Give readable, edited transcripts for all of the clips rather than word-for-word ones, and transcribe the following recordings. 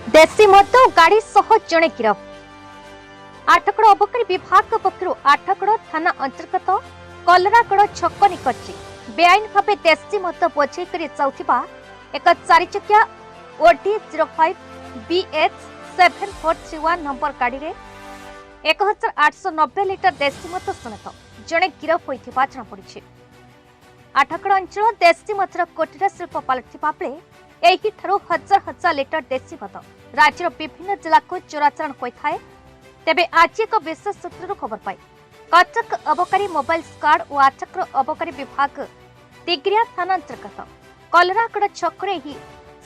देशी मद गाड़ी सह जड़े गिरफ। आठगड़ अबकारी विभाग पक्षर आठगड़ थाना अंतर्गत कलरागड़ छक निकट बेआईन भाव देशी मद बोझे जाउथिबा एक चारिचकिया ओडी 05 BH 7431 नंबर गाड़ी रे 1890 लिटर देशी मद समेत जड़े गिरफ होइथिबा जଣାपड़ी। आठगड़ अंचल देशी मदर कोटीर शिल्प पलटिबा बेले एहिठारु हजार हजार लिटर देशी मद राज्यर विभिन्न जिला को चोराचालान होता है। तेबे आज एक विशेष सूत्र खबर पाई कटक अबकारी मोबाइल स्क्वाड और आठगड़ अबकारी विभाग तिग्रिया थाना अंतर्गत कलरागड़ छकरे ही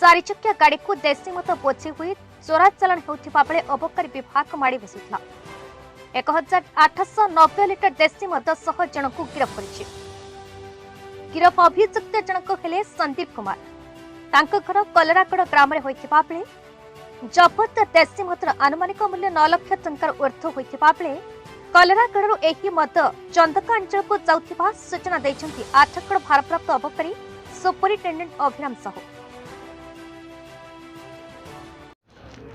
चारिचकिया गाड़ी को देशी मद बोझे हुई चोराचालान होता बेले अबकारी विभाग माड़ी बसुला 1890 लिटर देशी मद सह जनक गिरफ कर। गिरफ अभियुक्त जनक हेले संदीप कुमार। तांको घर कलरागड़ ग्राम में होइथिबा बेले जबत देशी मदर आनुमानिक मूल्य 9 लाख टंकार ऊर्ध्व होइथिबा बेले कलरागड़रू एही मद चंदका अंचल को जाउथिबा सूचना दैछंती आठगड़ भारप्राप्त अबकारी superintendent Abhiram Sahu.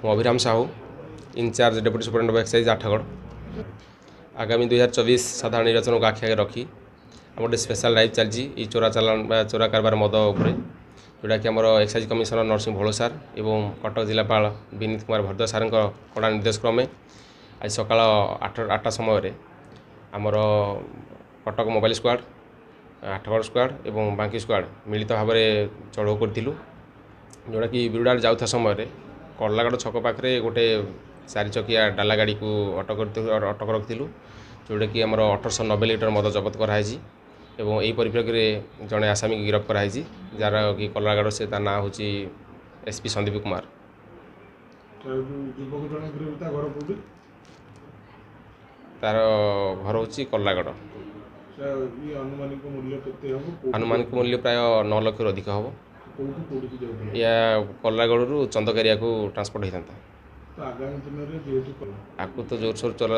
Abhiram Sahu in charge deputy superintendent of excise Athagarh. आगामी 2024 साधारण निर्वाचन को आखि रखी गोटे स्पेशल ड्राइव चलती चोरा चालान चोरा कारबार मद उपर जोटा कि आम एक्साइज कमिशनर नरसिंह भोल सार और कटक जिलापाल विनीत कुमार भरद्वाज सार कड़ा निर्देश क्रमे आज सकाल 8टा समय आमर Cuttack mobile squad Athgarh squad और बांकी स्क्वाड मिलित भाव में चढ़ऊ करूँ जोटा कि बिरुडार जाऊा समय कलरागड़ छक पाखे गोटे चारिचकिया डाला गाड़ी को अटक रखिलु जोटा कि आमर 1890 लिटर मद जबत कराई एवं यही परिप्रेक्षी में जड़े आसामी की गिरफ्त कराई जार कि कलरागड़ से ना हूँ SP संदीप कुमार। तार घर हूँ कलरागड़। आनुमानिक मूल्य प्राय 9 लाख अधिक हम या कलरागड़ चंदकारिया को ट्रांसपोर्ट होता आपको तो जोरसोर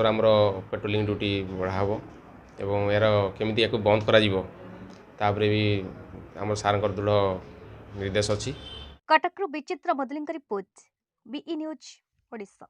आमर पेट्रोलिंग ड्यूटी बढ़ाव एवं यार केमी या बंद कर भी आम सार दृढ़ निर्देश अच्छी। कटकरू विचित्र मदलिंग रिपोर्ट BE न्यूज ओडिशा।